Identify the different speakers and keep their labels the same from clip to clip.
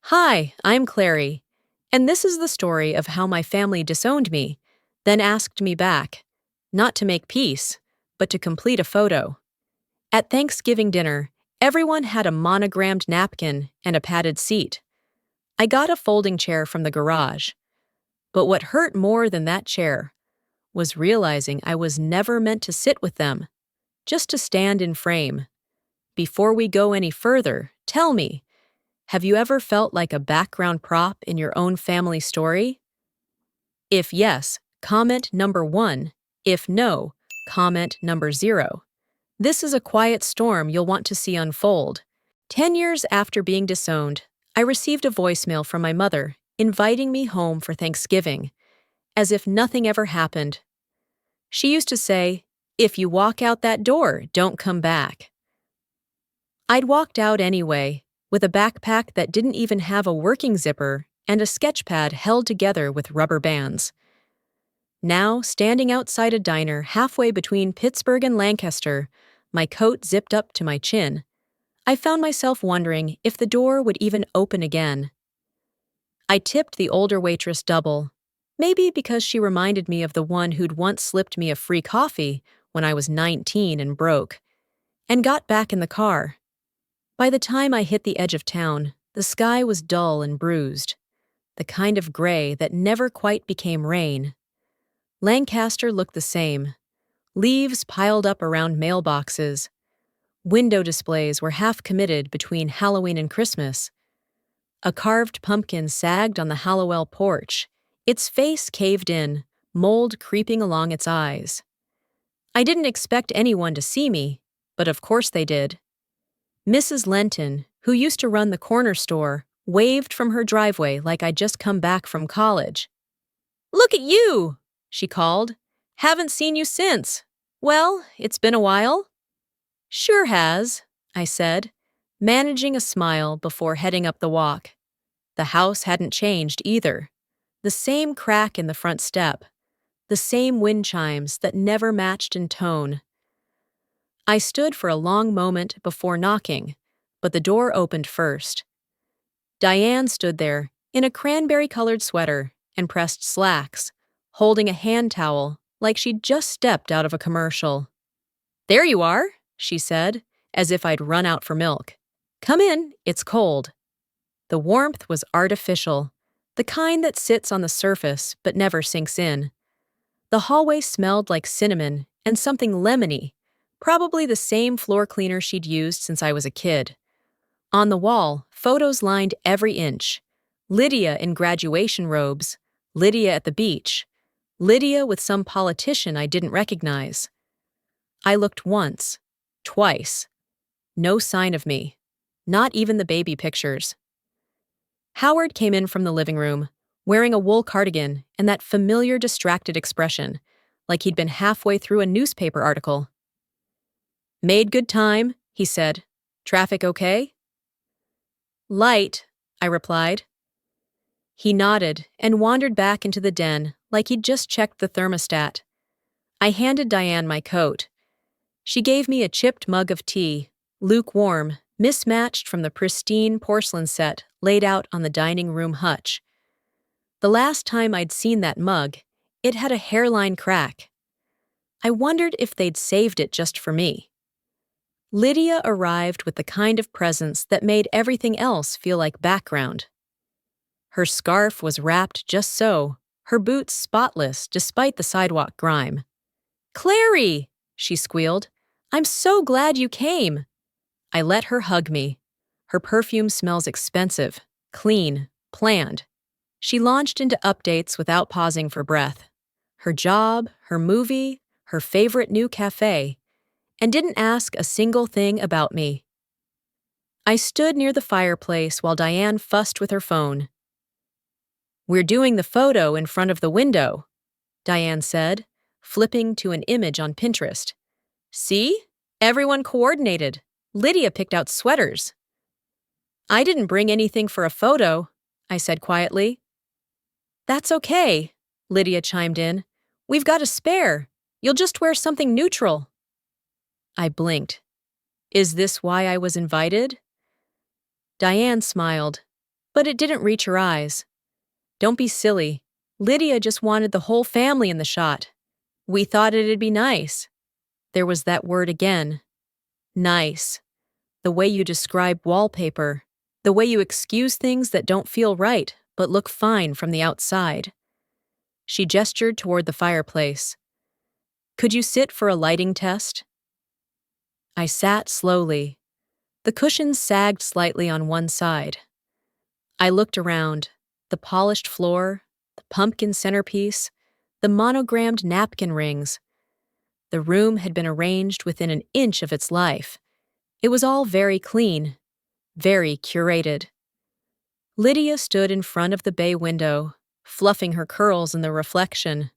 Speaker 1: Hi, I'm Clary, and this is the story of how my family disowned me, then asked me back, not to make peace, but to complete a photo. At Thanksgiving dinner, everyone had a monogrammed napkin and a padded seat. I got a folding chair from the garage, but what hurt more than that chair was realizing I was never meant to sit with them, just to stand in frame. Before we go any further, tell me, have you ever felt like a background prop in your own family story? If yes, comment number 1. If no, comment number 0. This is a quiet storm you'll want to see unfold. 10 years after being disowned, I received a voicemail from my mother inviting me home for Thanksgiving, as if nothing ever happened. She used to say, "If you walk out that door, don't come back." I'd walked out anyway, with a backpack that didn't even have a working zipper and a sketch pad held together with rubber bands. Now, standing outside a diner halfway between Pittsburgh and Lancaster, my coat zipped up to my chin, I found myself wondering if the door would even open again. I tipped the older waitress double, maybe because she reminded me of the one who'd once slipped me a free coffee when I was 19 and broke, and got back in the car. By the time I hit the edge of town, the sky was dull and bruised, the kind of gray that never quite became rain. Lancaster looked the same. Leaves piled up around mailboxes. Window displays were half committed between Halloween and Christmas. A carved pumpkin sagged on the Hallowell porch, its face caved in, mold creeping along its eyes. I didn't expect anyone to see me, but of course they did. Mrs. Lenton, who used to run the corner store, waved from her driveway like I'd just come back from college. "Look at you!" she called. "Haven't seen you since. Well, it's been a while." "Sure has," I said, managing a smile before heading up the walk. The house hadn't changed either. The same crack in the front step. The same wind chimes that never matched in tone. I stood for a long moment before knocking, but the door opened first. Diane stood there, in a cranberry-colored sweater and pressed slacks, holding a hand towel like she'd just stepped out of a commercial. "There you are," she said, as if I'd run out for milk. "Come in, it's cold." The warmth was artificial, the kind that sits on the surface but never sinks in. The hallway smelled like cinnamon and something lemony, probably the same floor cleaner she'd used since I was a kid. On the wall, photos lined every inch. Lydia in graduation robes, Lydia at the beach, Lydia with some politician I didn't recognize. I looked once, twice. No sign of me, not even the baby pictures. Howard came in from the living room, wearing a wool cardigan and that familiar distracted expression, like he'd been halfway through a newspaper article. "Made good time," he said. "Traffic okay?" "Light," I replied. He nodded and wandered back into the den like he'd just checked the thermostat. I handed Diane my coat. She gave me a chipped mug of tea, lukewarm, mismatched from the pristine porcelain set laid out on the dining room hutch. The last time I'd seen that mug, it had a hairline crack. I wondered if they'd saved it just for me. Lydia arrived with the kind of presence that made everything else feel like background. Her scarf was wrapped just so, her boots spotless despite the sidewalk grime. "Clary!" she squealed. "I'm so glad you came." I let her hug me. Her perfume smells expensive, clean, planned. She launched into updates without pausing for breath. Her job, her movie, her favorite new cafe, and didn't ask a single thing about me. I stood near the fireplace while Diane fussed with her phone. "We're doing the photo in front of the window," Diane said, flipping to an image on Pinterest. "See? Everyone coordinated. Lydia picked out sweaters." "I didn't bring anything for a photo," I said quietly. "That's okay," Lydia chimed in. "We've got a spare. You'll just wear something neutral." I blinked. Is this why I was invited? Diane smiled. But it didn't reach her eyes. Don't be silly. Lydia just wanted the whole family in the shot. We thought it'd be nice. There was that word again. Nice. The way you describe wallpaper. The way you excuse things that don't feel right but look fine from the outside. She gestured toward the fireplace. Could you sit for a lighting test? I sat slowly. The cushions sagged slightly on one side. I looked around. The polished floor, the pumpkin centerpiece, the monogrammed napkin rings. The room had been arranged within an inch of its life. It was all very clean, very curated. Lydia stood in front of the bay window, fluffing her curls in the reflection.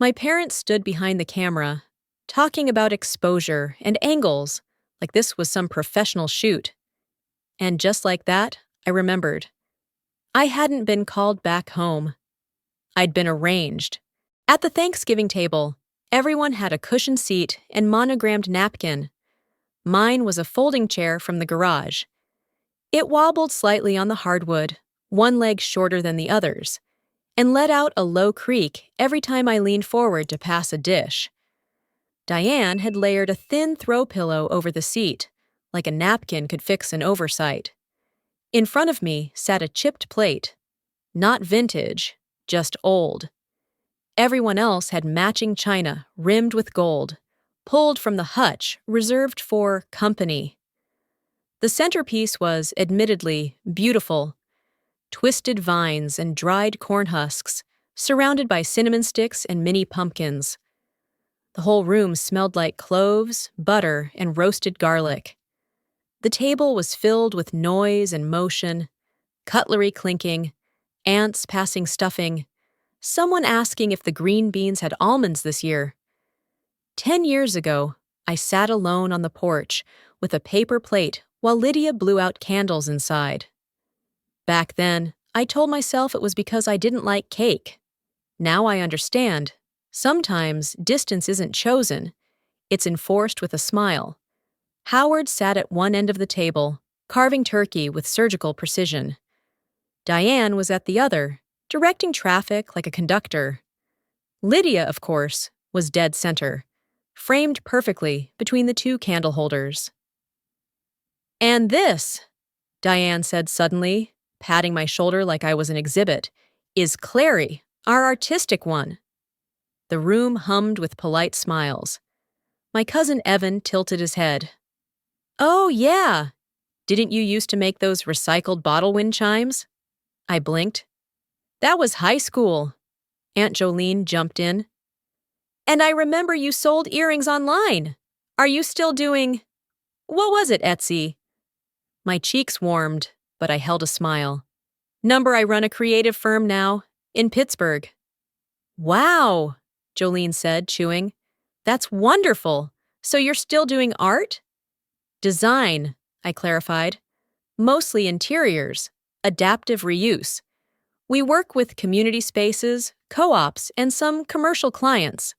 Speaker 1: My parents stood behind the camera, talking about exposure and angles, like this was some professional shoot. And just like that, I remembered. I hadn't been called back home. I'd been arranged. At the Thanksgiving table, everyone had a cushioned seat and monogrammed napkin. Mine was a folding chair from the garage. It wobbled slightly on the hardwood, one leg shorter than the others, and let out a low creak every time I leaned forward to pass a dish. Diane had layered a thin throw pillow over the seat, like a napkin could fix an oversight. In front of me sat a chipped plate. Not vintage, just old. Everyone else had matching china rimmed with gold, pulled from the hutch reserved for company. The centerpiece was, admittedly, beautiful. Twisted vines and dried corn husks, surrounded by cinnamon sticks and mini pumpkins. The whole room smelled like cloves, butter, and roasted garlic. The table was filled with noise and motion, cutlery clinking, ants passing stuffing, someone asking if the green beans had almonds this year. 10 years ago, I sat alone on the porch with a paper plate while Lydia blew out candles inside. Back then, I told myself it was because I didn't like cake. Now I understand. Sometimes distance isn't chosen. It's enforced with a smile. Howard sat at one end of the table, carving turkey with surgical precision. Diane was at the other, directing traffic like a conductor. Lydia, of course, was dead center, framed perfectly between the two candle holders. "And this," Diane said suddenly, patting my shoulder like I was an exhibit, "is Clary, our artistic one." The room hummed with polite smiles. My cousin Evan tilted his head. "Oh, yeah. Didn't you used to make those recycled bottle wind chimes?" I blinked. "That was high school." Aunt Jolene jumped in. "And I remember you sold earrings online. Are you still doing... What was it, Etsy?" My cheeks warmed, but I held a smile. "I run a creative firm now, in Pittsburgh." "Wow," Jolene said, chewing. "That's wonderful. So you're still doing art?" "Design," I clarified. "Mostly interiors, adaptive reuse. We work with community spaces, co-ops, and some commercial clients."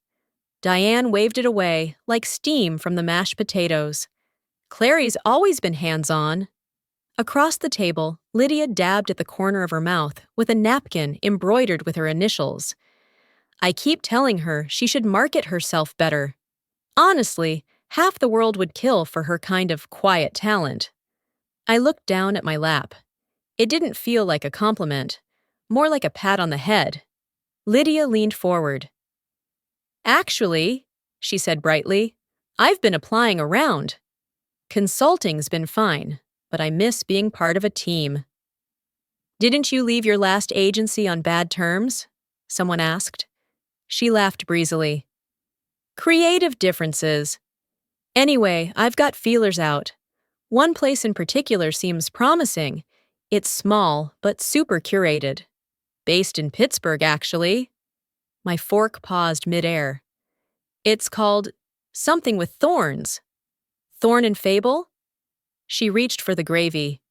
Speaker 1: Diane waved it away like steam from the mashed potatoes. "Clary's always been hands-on." Across the table, Lydia dabbed at the corner of her mouth with a napkin embroidered with her initials. I keep telling her she should market herself better. Honestly, half the world would kill for her kind of quiet talent. I looked down at my lap. It didn't feel like a compliment, more like a pat on the head. Lydia leaned forward. "Actually," she said brightly, "I've been applying around. Consulting's been fine, but I miss being part of a team." "Didn't you leave your last agency on bad terms?" someone asked. She laughed breezily. "Creative differences. Anyway, I've got feelers out. One place in particular seems promising. It's small, but super curated. Based in Pittsburgh, actually." My fork paused midair. "It's called something with thorns. Thorn and Fable?" She reached for the gravy.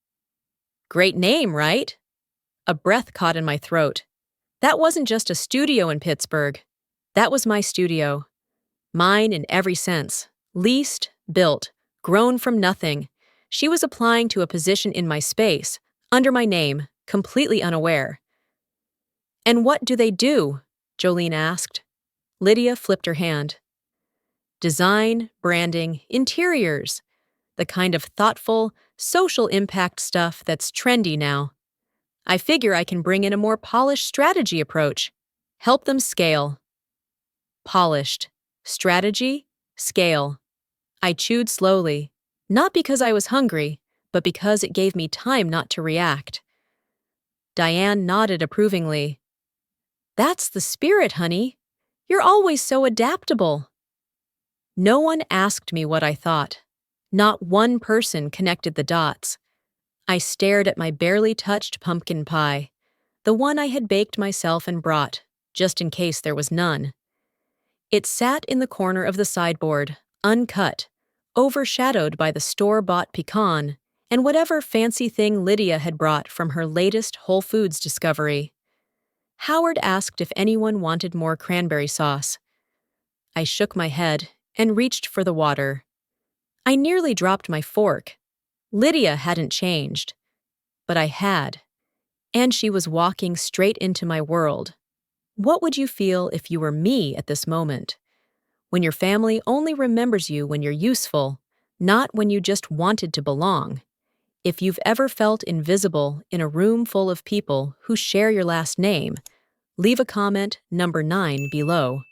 Speaker 1: "Great name, right?" A breath caught in my throat. That wasn't just a studio in Pittsburgh. That was my studio. Mine in every sense. Leased, built, grown from nothing. She was applying to a position in my space, under my name. completely unaware. "And what do they do?" Jolene asked. Lydia flipped her hand. "Design, branding, interiors. The kind of thoughtful, social impact stuff that's trendy now. I figure I can bring in a more polished strategy approach. Help them scale." Polished. Strategy. Scale. I chewed slowly, not because I was hungry, but because it gave me time not to react. Diane nodded approvingly. "That's the spirit, honey. You're always so adaptable." No one asked me what I thought. Not one person connected the dots. I stared at my barely touched pumpkin pie, the one I had baked myself and brought, just in case there was none. It sat in the corner of the sideboard, uncut, overshadowed by the store-bought pecan and whatever fancy thing Lydia had brought from her latest Whole Foods discovery. Howard asked if anyone wanted more cranberry sauce. I shook my head and reached for the water. I nearly dropped my fork. Lydia hadn't changed. But I had. And she was walking straight into my world. What would you feel if you were me at this moment? When your family only remembers you when you're useful, not when you just wanted to belong. If you've ever felt invisible in a room full of people who share your last name, leave a comment number 9 below.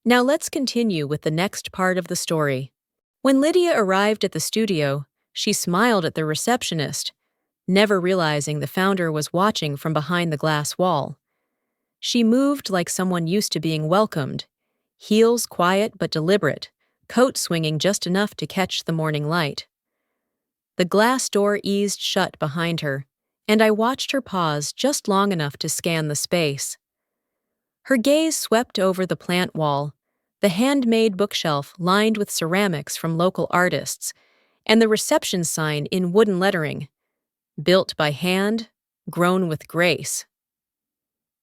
Speaker 1: Now let's continue with the next part of the story. When Lydia arrived at the studio, she smiled at the receptionist, never realizing the founder was watching from behind the glass wall. She moved like someone used to being welcomed, heels quiet but deliberate, coat swinging just enough to catch the morning light. The glass door eased shut behind her, and I watched her pause just long enough to scan the space. Her gaze swept over the plant wall, the handmade bookshelf lined with ceramics from local artists, and the reception sign in wooden lettering, "Built by hand, grown with grace."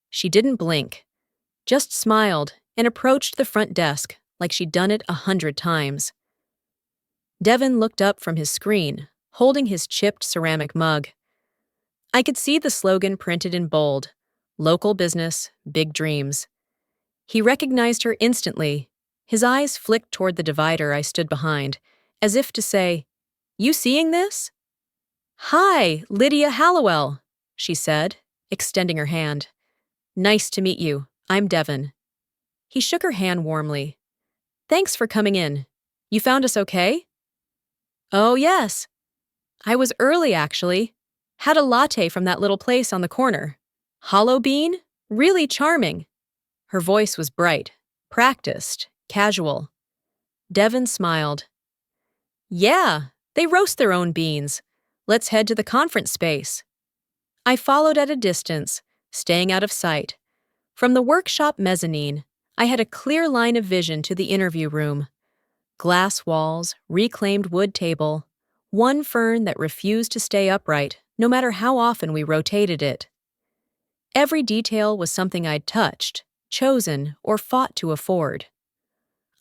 Speaker 1: She didn't blink, just smiled and approached the front desk like she'd done it 100 times. Devin looked up from his screen, holding his chipped ceramic mug. I could see the slogan printed in bold, "Local business, big dreams." He recognized her instantly. His eyes flicked toward the divider I stood behind, as if to say, "You seeing this?" "Hi, Lydia Hallowell," she said, extending her hand. "Nice to meet you. I'm Devin." He shook her hand warmly. "Thanks for coming in. You found us okay?" "Oh, yes. I was early, actually. Had a latte from that little place on the corner. Hollow bean? Really charming." Her voice was bright, practiced, casual. Devin smiled. "Yeah, they roast their own beans. Let's head to the conference space." I followed at a distance, staying out of sight. From the workshop mezzanine, I had a clear line of vision to the interview room. Glass walls, reclaimed wood table, one fern that refused to stay upright, no matter how often we rotated it. Every detail was something I'd touched, chosen, or fought to afford.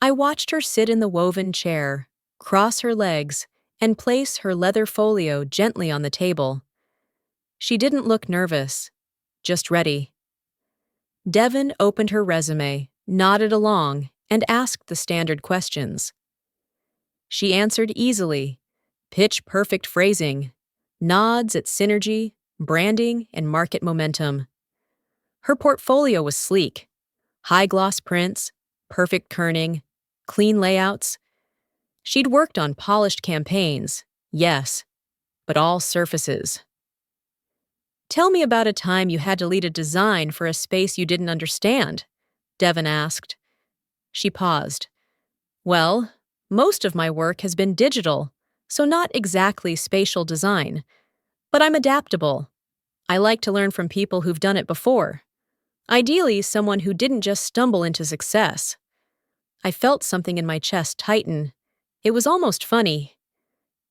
Speaker 1: I watched her sit in the woven chair, cross her legs, and place her leather folio gently on the table. She didn't look nervous, just ready. Devin opened her resume, nodded along, and asked the standard questions. She answered easily, pitch-perfect phrasing, nods at synergy, branding, and market momentum. Her portfolio was sleek. High-gloss prints, perfect kerning, clean layouts. She'd worked on polished campaigns, yes, but all surfaces. "Tell me about a time you had to lead a design for a space you didn't understand," Devin asked. She paused. "Well, most of my work has been digital, so not exactly spatial design. But I'm adaptable. I like to learn from people who've done it before. Ideally, someone who didn't just stumble into success." I felt something in my chest tighten. It was almost funny.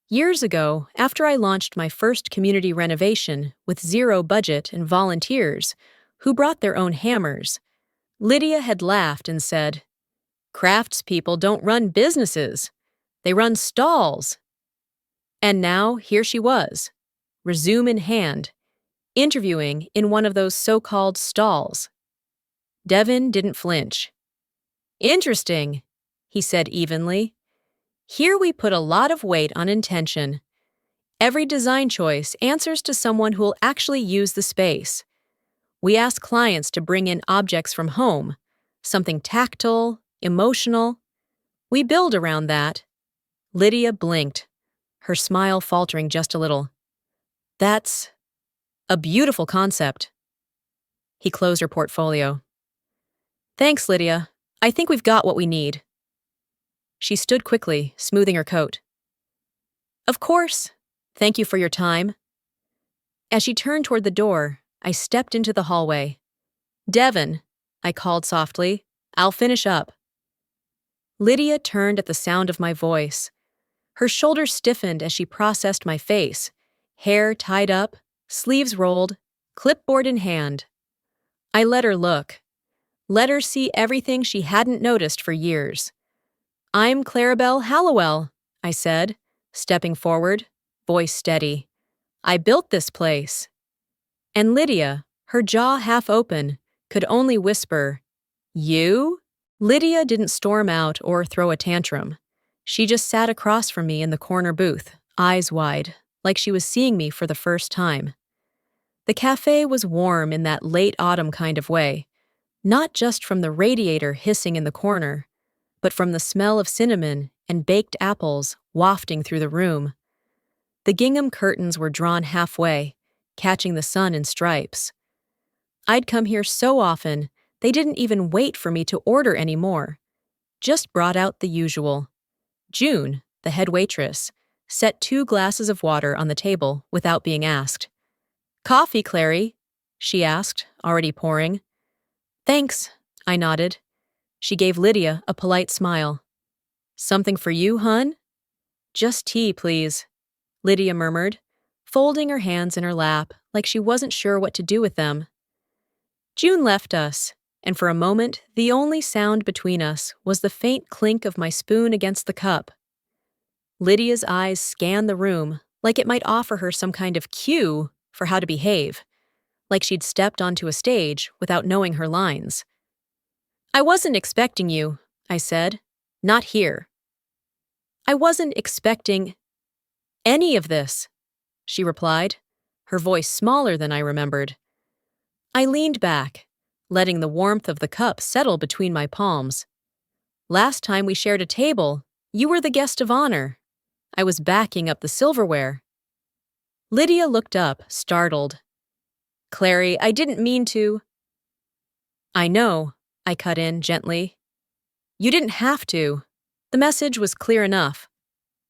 Speaker 1: Years ago, after I launched my first community renovation with zero budget and volunteers who brought their own hammers, Lydia had laughed and said, "Craftspeople don't run businesses. They run stalls." And now here she was, resume in hand, interviewing in one of those so-called stalls. Devin didn't flinch. Interesting, he said evenly. Here we put a lot of weight on intention. Every design choice answers to someone who will actually use the space. We ask clients to bring in objects from home, something tactile, emotional. We build around that. Lydia blinked, her smile faltering just a little. That's a beautiful concept. He closed her portfolio. Thanks, Lydia. I think we've got what we need. She stood quickly, smoothing her coat. Of course. Thank you for your time. As she turned toward the door, I stepped into the hallway. Devin, I called softly, I'll finish up. Lydia turned at the sound of my voice. Her shoulders stiffened as she processed my face, hair tied up, sleeves rolled, clipboard in hand. I let her look. Let her see everything she hadn't noticed for years. I'm Clarabelle Hallowell, I said, stepping forward, voice steady. I built this place. And Lydia, her jaw half open, could only whisper, You? Lydia didn't storm out or throw a tantrum. She just sat across from me in the corner booth, eyes wide, like she was seeing me for the first time. The cafe was warm in that late autumn kind of way, not just from the radiator hissing in the corner, but from the smell of cinnamon and baked apples wafting through the room. The gingham curtains were drawn halfway, catching the sun in stripes. I'd come here so often, they didn't even wait for me to order anymore. Just brought out the usual. June, the head waitress, set 2 glasses of water on the table without being asked. Coffee, Clary? She asked, already pouring. Thanks, I nodded. She gave Lydia a polite smile. Something for you, hun? Just tea, please, Lydia murmured, folding her hands in her lap like she wasn't sure what to do with them. June left us, and for a moment the only sound between us was the faint clink of my spoon against the cup. Lydia's eyes scanned the room like it might offer her some kind of cue for how to behave, like she'd stepped onto a stage without knowing her lines. I wasn't expecting you, I said. Not here. I wasn't expecting any of this, she replied, her voice smaller than I remembered. I leaned back, letting the warmth of the cup settle between my palms. Last time we shared a table, you were the guest of honor. I was backing up the silverware. Lydia looked up, startled. Clary, I didn't mean to. I know, I cut in gently. You didn't have to. The message was clear enough.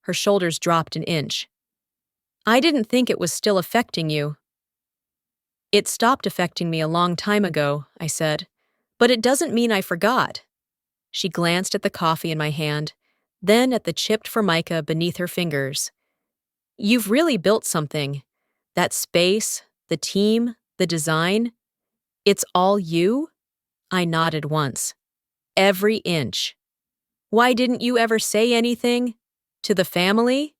Speaker 1: Her shoulders dropped an inch. I didn't think it was still affecting you. It stopped affecting me a long time ago, I said, but it doesn't mean I forgot. She glanced at the coffee in my hand, then at the chipped formica beneath her fingers. You've really built something. That space, the team, the design. It's all you? I nodded once. Every inch. Why didn't you ever say anything? To the family?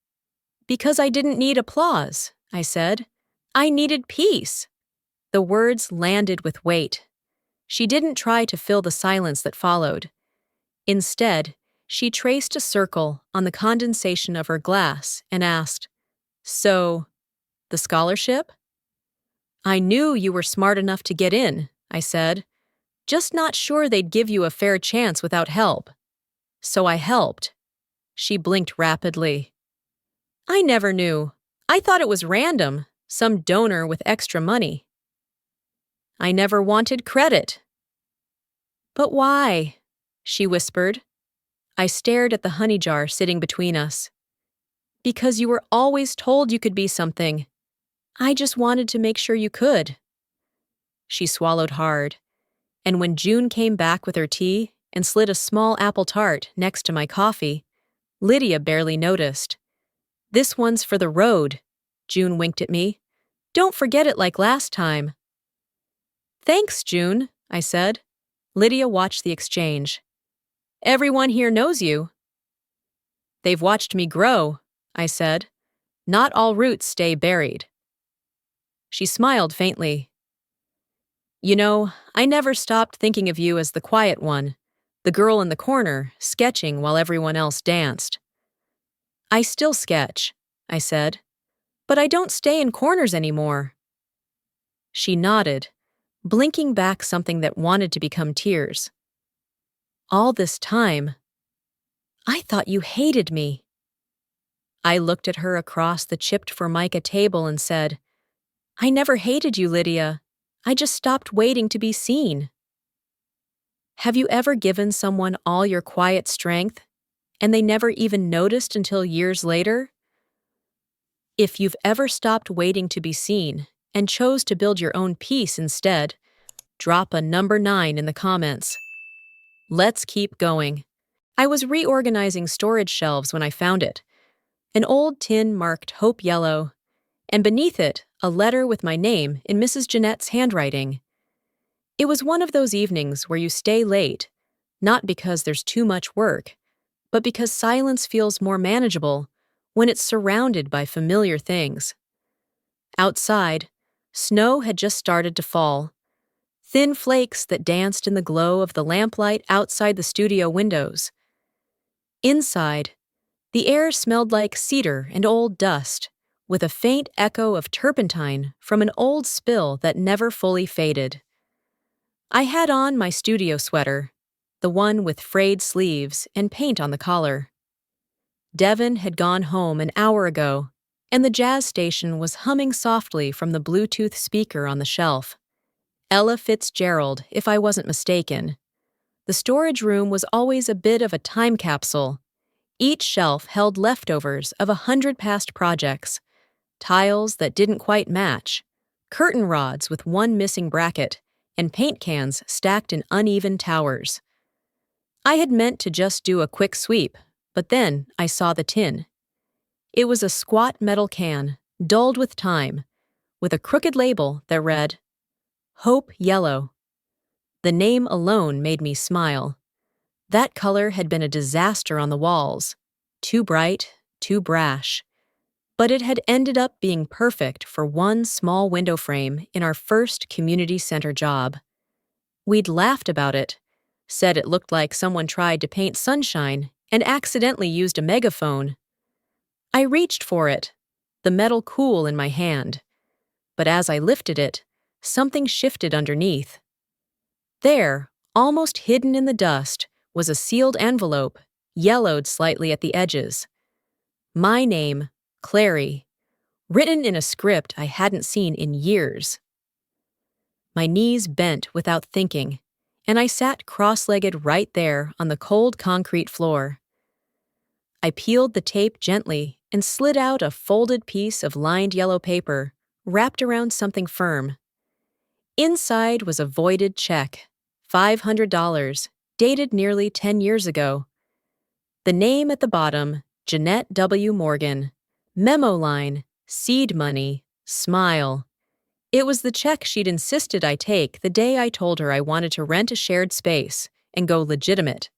Speaker 1: Because I didn't need applause, I said. I needed peace. The words landed with weight. She didn't try to fill the silence that followed. Instead, she traced a circle on the condensation of her glass and asked, So, the scholarship? I knew you were smart enough to get in, I said. Just not sure they'd give you a fair chance without help. So I helped. She blinked rapidly. I never knew. I thought it was random, some donor with extra money. I never wanted credit. But why? She whispered. I stared at the honey jar sitting between us. Because you were always told you could be something. I just wanted to make sure you could. She swallowed hard, and when June came back with her tea and slid a small apple tart next to my coffee, Lydia barely noticed. This one's for the road, June winked at me. Don't forget it like last time. Thanks, June, I said. Lydia watched the exchange. Everyone here knows you. They've watched me grow, I said. Not all roots stay buried. She smiled faintly. You know, I never stopped thinking of you as the quiet one, the girl in the corner, sketching while everyone else danced. I still sketch, I said, but I don't stay in corners anymore. She nodded, blinking back something that wanted to become tears. All this time, I thought you hated me. I looked at her across the chipped formica table and said, I never hated you, Lydia. I just stopped waiting to be seen. Have you ever given someone all your quiet strength, and they never even noticed until years later? If you've ever stopped waiting to be seen and chose to build your own peace instead, drop a number 9 in the comments. Let's keep going. I was reorganizing storage shelves when I found it. An old tin marked Hope Yellow, and beneath it, a letter with my name in Mrs. Jeanette's handwriting. It was one of those evenings where you stay late, not because there's too much work, but because silence feels more manageable when it's surrounded by familiar things. Outside, snow had just started to fall, thin flakes that danced in the glow of the lamplight outside the studio windows. Inside, the air smelled like cedar and old dust, with a faint echo of turpentine from an old spill that never fully faded. I had on my studio sweater, the one with frayed sleeves and paint on the collar. Devin had gone home an hour ago, and the jazz station was humming softly from the Bluetooth speaker on the shelf. Ella Fitzgerald, if I wasn't mistaken. The storage room was always a bit of a time capsule. Each shelf held leftovers of 100 past projects, tiles that didn't quite match, curtain rods with one missing bracket, and paint cans stacked in uneven towers. I had meant to just do a quick sweep, but then I saw the tin. It was a squat metal can, dulled with time, with a crooked label that read, Hope Yellow. The name alone made me smile. That color had been a disaster on the walls. Too bright, too brash. But it had ended up being perfect for one small window frame in our first community center job. We'd laughed about it, said it looked like someone tried to paint sunshine and accidentally used a megaphone. I reached for it, the metal cool in my hand. But as I lifted it, something shifted underneath. There, almost hidden in the dust, was a sealed envelope, yellowed slightly at the edges. My name, Clary, written in a script I hadn't seen in years. My knees bent without thinking, and I sat cross-legged right there on the cold concrete floor. I peeled the tape gently and slid out a folded piece of lined yellow paper, wrapped around something firm. Inside was a voided check, $500, dated nearly 10 years ago. The name at the bottom, Jeanette W. Morgan. Memo line, seed money, smile. It was the check she'd insisted I take the day I told her I wanted to rent a shared space and go legitimate.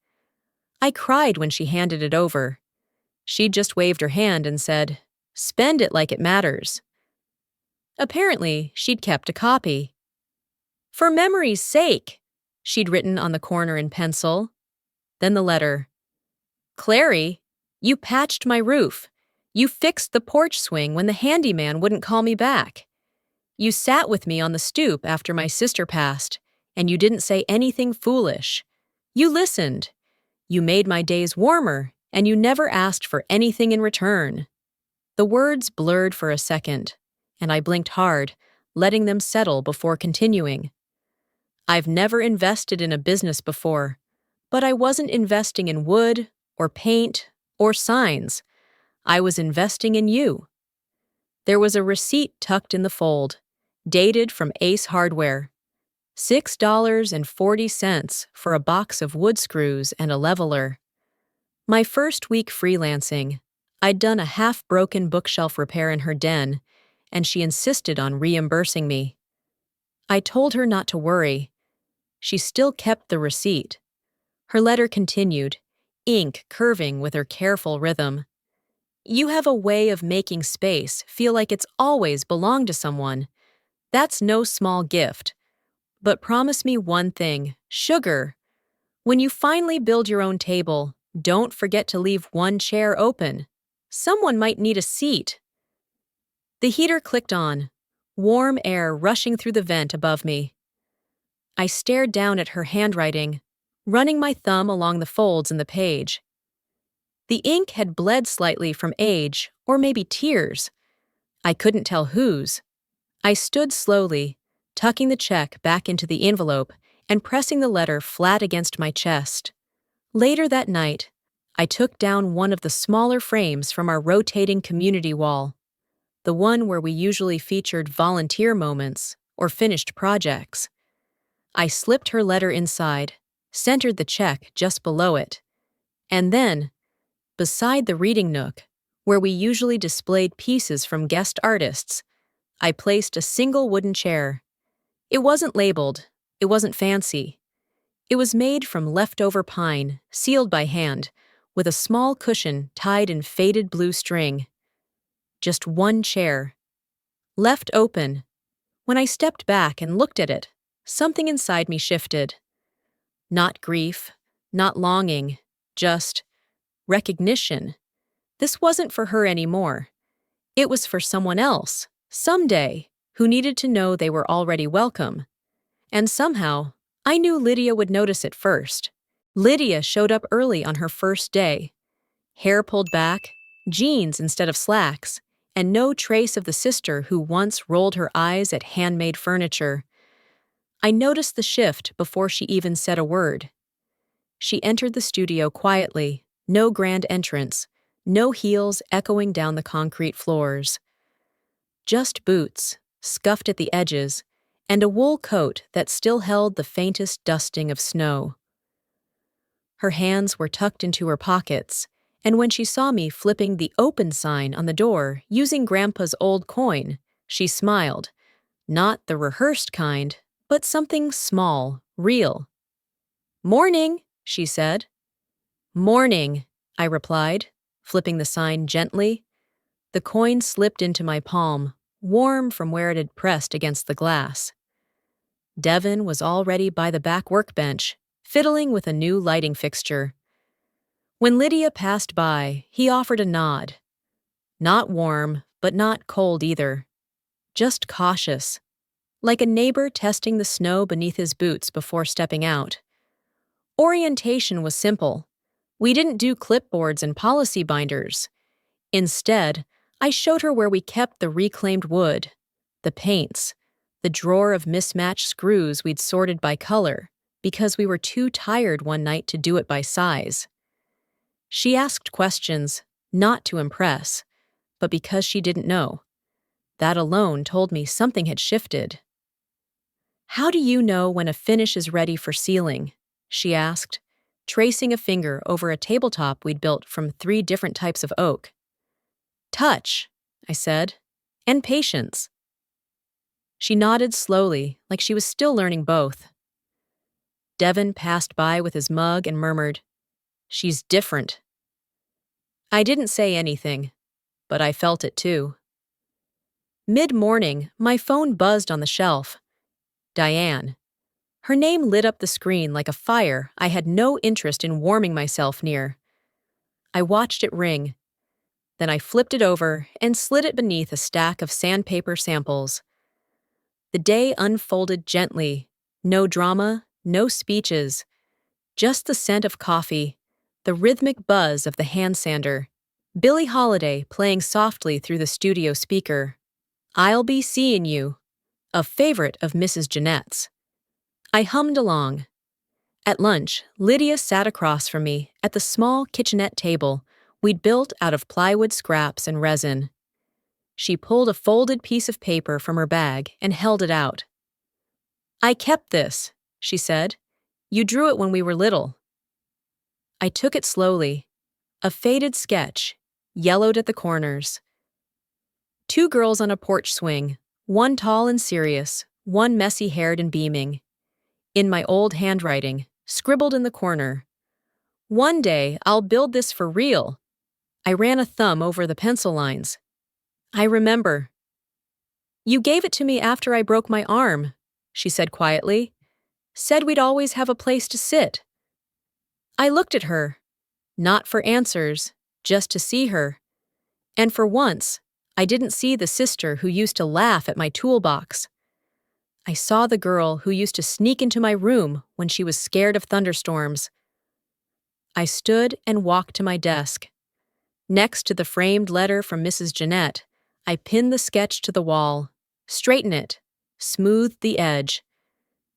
Speaker 1: I cried when she handed it over. She just waved her hand and said, "Spend it like it matters." Apparently, she'd kept a copy. "For memory's sake," she'd written on the corner in pencil. Then the letter. "Clary, you patched my roof. You fixed the porch swing when the handyman wouldn't call me back. You sat with me on the stoop after my sister passed, and you didn't say anything foolish. You listened. You made my days warmer, and you never asked for anything in return." The words blurred for a second, and I blinked hard, letting them settle before continuing. I've never invested in a business before, but I wasn't investing in wood, or paint, or signs. I was investing in you. There was a receipt tucked in the fold, dated from Ace Hardware. $6.40 for a box of wood screws and a leveler. My first week freelancing, I'd done a half-broken bookshelf repair in her den, and she insisted on reimbursing me. I told her not to worry. She still kept the receipt. Her letter continued, ink curving with her careful rhythm. "You have a way of making space feel like it's always belonged to someone. That's no small gift. But promise me one thing, sugar. When you finally build your own table, don't forget to leave one chair open. Someone might need a seat. The heater clicked on, warm air rushing through the vent above me. I stared down at her handwriting, running my thumb along the folds in the page. The ink had bled slightly from age, or maybe tears. I couldn't tell whose. I stood slowly, tucking the check back into the envelope and pressing the letter flat against my chest. Later that night, I took down one of the smaller frames from our rotating community wall, the one where we usually featured volunteer moments or finished projects. I slipped her letter inside, centered the check just below it, and then, beside the reading nook, where we usually displayed pieces from guest artists, I placed a single wooden chair. It wasn't labeled, it wasn't fancy. It was made from leftover pine, sealed by hand, with a small cushion tied in faded blue string. Just one chair. Left open. When I stepped back and looked at it, something inside me shifted. Not grief, not longing, just recognition. This wasn't for her anymore. It was for someone else, someday, who needed to know they were already welcome. And somehow, I knew Lydia would notice it first. Lydia showed up early on her first day. Hair pulled back, jeans instead of slacks, and no trace of the sister who once rolled her eyes at handmade furniture. I noticed the shift before she even said a word. She entered the studio quietly, no grand entrance, no heels echoing down the concrete floors. Just boots, scuffed at the edges, and a wool coat that still held the faintest dusting of snow. Her hands were tucked into her pockets, and when she saw me flipping the open sign on the door using Grandpa's old coin, she smiled. Not the rehearsed kind, but something small, real. "Morning," she said. "Morning," I replied, flipping the sign gently. The coin slipped into my palm, warm from where it had pressed against the glass. Devin was already by the back workbench, fiddling with a new lighting fixture. When Lydia passed by, he offered a nod. Not warm, but not cold either. Just cautious, like a neighbor testing the snow beneath his boots before stepping out. Orientation was simple. We didn't do clipboards and policy binders. Instead, I showed her where we kept the reclaimed wood, the paints, the drawer of mismatched screws we'd sorted by color because we were too tired one night to do it by size. She asked questions, not to impress, but because she didn't know. That alone told me something had shifted. "How do you know when a finish is ready for sealing?" she asked, tracing a finger over a tabletop we'd built from 3 different types of oak. "Touch," I said, "and patience." She nodded slowly, like she was still learning both. Devin passed by with his mug and murmured, "She's different." I didn't say anything, but I felt it too. Mid-morning, my phone buzzed on the shelf. Diane. Her name lit up the screen like a fire I had no interest in warming myself near. I watched it ring. Then I flipped it over and slid it beneath a stack of sandpaper samples. The day unfolded gently. No drama, no speeches. Just the scent of coffee, the rhythmic buzz of the hand sander, Billie Holiday playing softly through the studio speaker. "I'll Be Seeing You," a favorite of Mrs. Jeanette's. I hummed along. At lunch, Lydia sat across from me at the small kitchenette table we'd built out of plywood scraps and resin. She pulled a folded piece of paper from her bag and held it out. "I kept this," she said. "You drew it when we were little." I took it slowly. A faded sketch, yellowed at the corners. 2 girls on a porch swing, one tall and serious, one messy-haired and beaming. In my old handwriting, scribbled in the corner, "One day I'll build this for real." I ran a thumb over the pencil lines. "I remember." You gave it to me after I broke my arm, she said quietly. Said we'd always have a place to sit. I looked at her, not for answers, just to see her. And for once, I didn't see the sister who used to laugh at my toolbox. I saw the girl who used to sneak into my room when she was scared of thunderstorms. I stood and walked to my desk. Next to the framed letter from Mrs. Jeanette, I pinned the sketch to the wall, straightened it, smoothed the edge.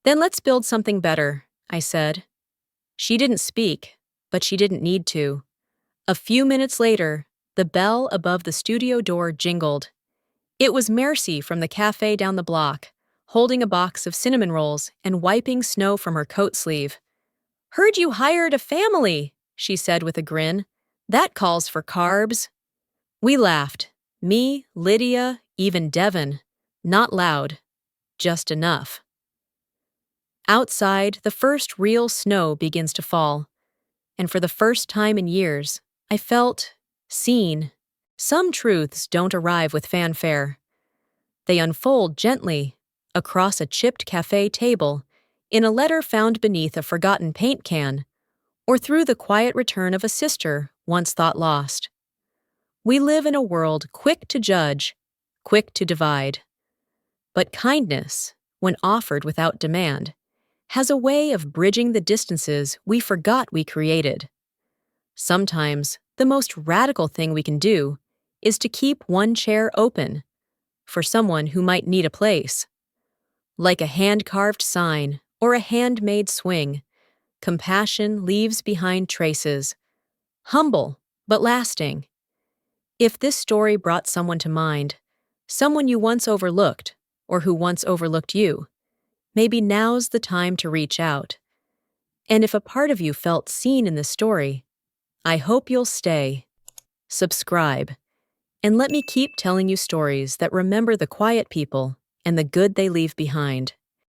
Speaker 1: Then let's build something better, I said. She didn't speak, but she didn't need to. A few minutes later, the bell above the studio door jingled. It was Mercy from the cafe down the block, holding a box of cinnamon rolls and wiping snow from her coat sleeve. Heard you hired a family, she said with a grin. That calls for carbs. We laughed. Me, Lydia, even Devon. Not loud. Just enough. Outside, the first real snow begins to fall. And for the first time in years, I felt seen. Some truths don't arrive with fanfare. They unfold gently, across a chipped cafe table, in a letter found beneath a forgotten paint can, or through the quiet return of a sister once thought lost. We live in a world quick to judge, quick to divide. But kindness, when offered without demand, has a way of bridging the distances we forgot we created. Sometimes, the most radical thing we can do is to keep one chair open for someone who might need a place. Like a hand-carved sign or a handmade swing, compassion leaves behind traces, humble but lasting. If this story brought someone to mind, someone you once overlooked or who once overlooked you, maybe now's the time to reach out. And if a part of you felt seen in this story, I hope you'll stay, subscribe, and let me keep telling you stories that remember the quiet people and the good they leave behind.